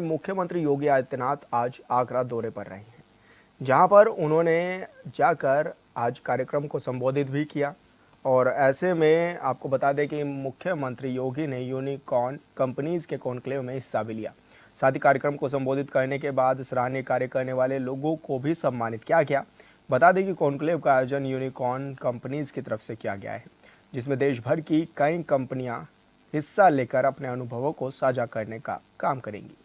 मुख्यमंत्री योगी आदित्यनाथ आज आगरा दौरे पर रहे हैं, जहां पर उन्होंने जाकर आज कार्यक्रम को संबोधित भी किया। और ऐसे में आपको बता दें कि मुख्यमंत्री योगी ने यूनिकॉर्न कंपनीज के कॉन्क्लेव में हिस्सा भी लिया। साथ ही कार्यक्रम को संबोधित करने के बाद सराहनीय कार्य करने वाले लोगों को भी सम्मानित किया गया। बता दें कि कॉन्क्लेव का आयोजन यूनिकॉर्न कंपनीज की तरफ से किया गया है, जिसमें देश भर की कई कंपनियां हिस्सा लेकर अपने अनुभवों को साझा करने का काम करेंगी।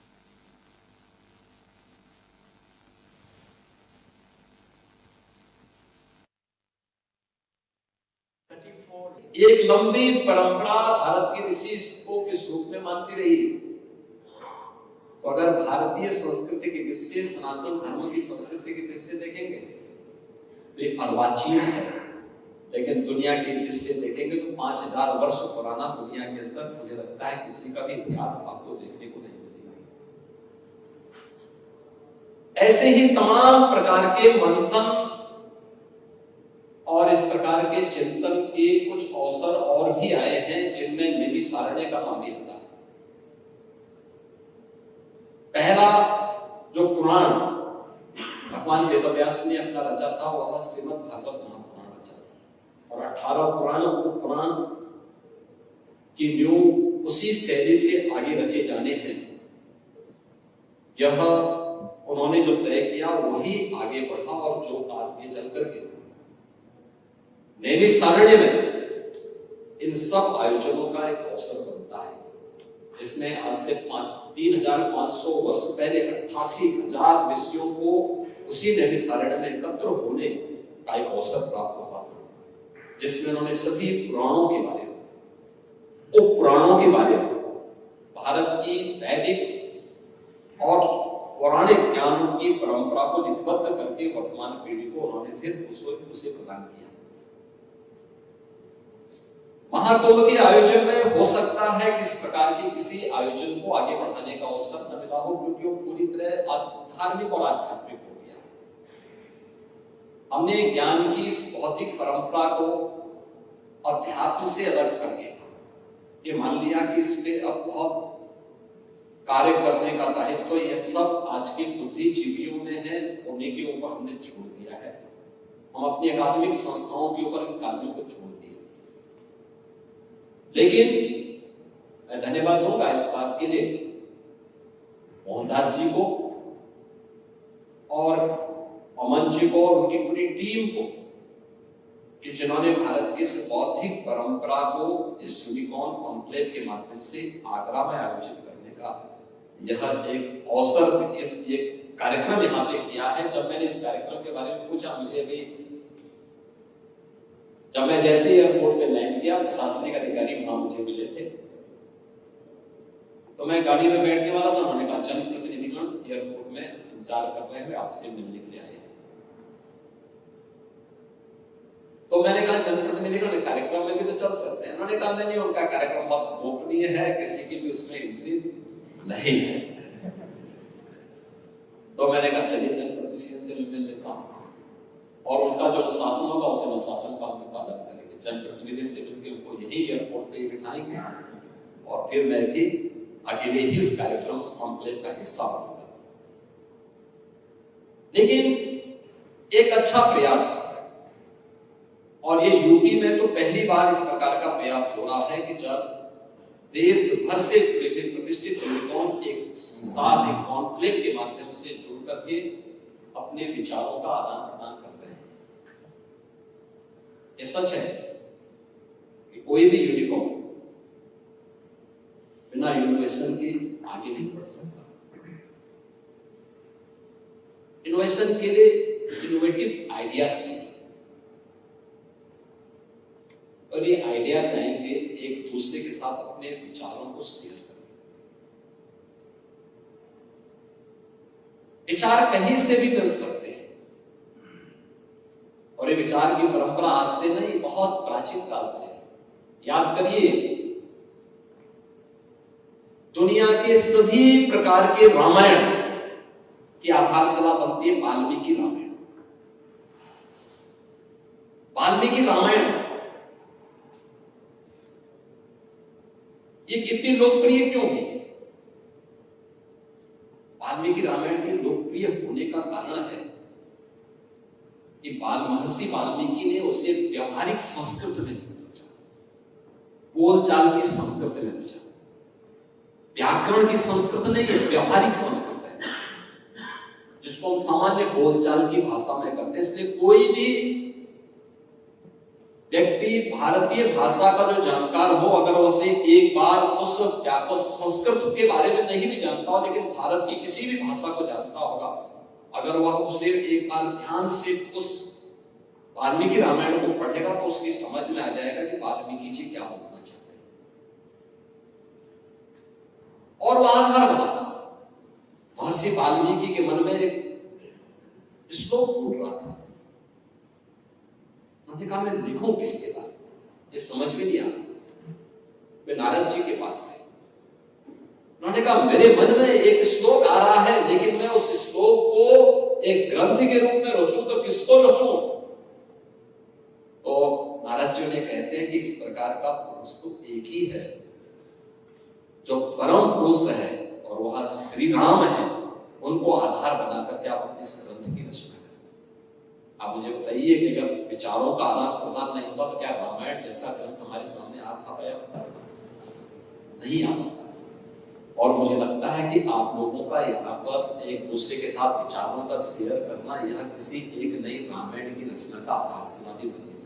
एक लंबी परंपरा भारत की ऋषि को किस रूप में मानती रही है। तो अगर भारतीय संस्कृति की दृष्टि, सनातन धर्म की संस्कृति की दृष्टि देखेंगे तो ये अर्वाचीन है, लेकिन दुनिया की दृष्टि देखेंगे तो 5000 वर्ष पुराना दुनिया के अंदर मुझे लगता है किसी का भी इतिहास आपको देखने को नहीं मिलेगा। ऐसे ही तमाम प्रकार के मंथन और इस प्रकार के चिंतन के कुछ अवसर और भी आए हैं, जिनमें नैमिषारण्य का नाम भी आता है। पहला जो पुराण भगवान वेदव्यास ने अपना रचा था वह श्रीमद् भागवत महापुराण रचा था, और 18 पुराण की न्यू उसी शैली से आगे रचे जाने हैं। यह उन्होंने जो तय किया वही आगे बढ़ा, और जो आगे चल करके नैमिषारण्य में इन सब आयोजनों का एक अवसर बनता है। इसमें आज से 3500 वर्ष पहले 88,000 ऋषियों को उसी नैमिषारण्य में एकत्र होने का एक अवसर प्राप्त हुआ था, जिसमें उन्होंने सभी पुराणों के बारे में, उपपुराणों के बारे में, भारत की वैदिक और पौराणिक ज्ञान की परंपरा को लिपिबद्ध करके वर्तमान पीढ़ी को उन्होंने फिर उसे प्रदान किया। महाकुंभ के आयोजन में हो सकता है किस प्रकार के किसी आयोजन को आगे बढ़ाने का अवसर न मिला हो, क्योंकि वो पूरी तरह धार्मिक और आध्यात्मिक हो गया। हमने ज्ञान की इस भौतिक परंपरा को अध्यात्म से अलग करके ये मान लिया कि इस पे अब बहुत कार्य करने का दायित्व तो यह सब आज के बुद्धिजीवियों में है, उन्हीं के ऊपर हमने छोड़ दिया है। हम अपनी अकादमिक संस्थाओं के ऊपर इन कार्यों को छोड़ दिए। लेकिन मैं धन्यवाद दूंगा इस बात के लिए मोहनदास जी को और अमन जी को और उनकी पूरी टीम को, कि जिन्होंने भारत की इस बौद्धिक परंपरा को इस यूनिकॉर्न कॉन्क्लेव के माध्यम से आगरा में आयोजित करने का यह एक अवसर, इस एक कार्यक्रम यहाँ पे किया है। जब मैंने इस कार्यक्रम के बारे में पूछा, मुझे अभी जब मैं जैसे ही एयरपोर्ट पे लैंड किया, प्रशासनिक अधिकारी वहां मुझे मिले थे, तो मैं गाड़ी में बैठने वाला था। उन्होंने कहा जनप्रतिनिधिगण एयरपोर्ट में इंतजार कर रहे हैं, आपसे मिलने के लिए आए। तो मैंने कहा जनप्रतिनिधिगण कार्यक्रम में भी तो चल सकते हैं। उन्होंने कहा नहीं, उनका कार्यक्रम बहुत गोपनीय है, किसी की भी उसमें एंट्री नहीं है। तो मैंने कहा चलिए जनप्रतिनिधि से मिल लेता हूं, और उनका जो अनुशासन होगा उसे अनुशासन का हम पालन करेंगे। जनप्रतिनिधि से मिलकर उनको यही एयरपोर्ट पे बिठाएंगे, और फिर मैं भी अकेले ही उस कार्यक्रम, उस कॉन्क्लेव का हिस्सा बनूंगा। लेकिन एक अच्छा प्रयास, और ये यूपी में तो पहली बार इस प्रकार का प्रयास हो रहा है कि जब देश भर से जुड़े हुए प्रतिष्ठित यूनिकॉर्न एक साथ एक कॉन्क्लेव के माध्यम से जुड़ करके अपने विचारों का आदान प्रदान कर रहे हैं। ये सच है कि कोई भी यूनिकॉर्न बिना इनोवेशन के आगे नहीं बढ़ सकता। इनोवेशन के लिए इनोवेटिव आइडियाज चाहिए, और ये आइडियाज आएंगे एक दूसरे के साथ अपने विचारों को शेयर करके। विचार कहीं से भी मिल सकते हैं, और ये विचार की परंपरा आज से नहीं, बहुत प्राचीन काल से है। याद करिए, दुनिया के सभी प्रकार के रामायण की आधारशिला बनती है वाल्मीकि रामायण। वाल्मीकि रामायण ये कितनी लोकप्रिय क्यों हुई? वाल्मीकि रामायण के लोकप्रिय होने का कारण है कि महर्षि वाल्मीकि ने उसे व्यवहारिक संस्कृत में रचा, बोलचाल की संस्कृत में रचा। व्याकरण की संस्कृत नहीं है, व्यवहारिक संस्कृत है, जिसको हम सामान्य बोलचाल की भाषा में करते हैं। इसलिए कोई भी व्यक्ति भारतीय भाषा का जो जानकार हो, अगर उसे एक बार उस संस्कृत के बारे में नहीं भी जानता हो, लेकिन भारत की किसी भी भाषा को जानता होगा, अगर वह उसे एक बार ध्यान से उस वाल्मीकि रामायण को पढ़ेगा तो उसकी समझ में आ जाएगा कि वाल्मीकि जी क्या बोलना चाहते हैं। और वह आधार बना। महर्षि वाल्मीकि के मन में एक श्लोक फूट रहा था। उन्होंने कहा मैं लिखूं किसके बारे में, ये समझ में नहीं आ रहा। वे नारद जी के पास गए। उन्होंने कहा मेरे मन में एक श्लोक आ रहा है, लेकिन मैं उस श्लोक को एक ग्रंथ के रूप में रचूं तो किसको रचूं? तो नारद जी ने कहते हैं कि इस प्रकार का पुरुष तो एक ही है, जो परम पुरुष है और वह श्री राम है। उनको आधार बना करके आप अपने इस ग्रंथ की रचना करें। आप मुझे बताइए कि अगर विचारों का आदान प्रदान नहीं होता तो क्या रामायण जैसा ग्रंथ हमारे सामने आ पाया होता? नहीं आ पाता। और मुझे लगता है कि आप लोगों का यहाँ पर एक दूसरे के साथ विचारों का शेयर करना, यहाँ किसी एक नई रामायण की रचना का आधारशिला भी बन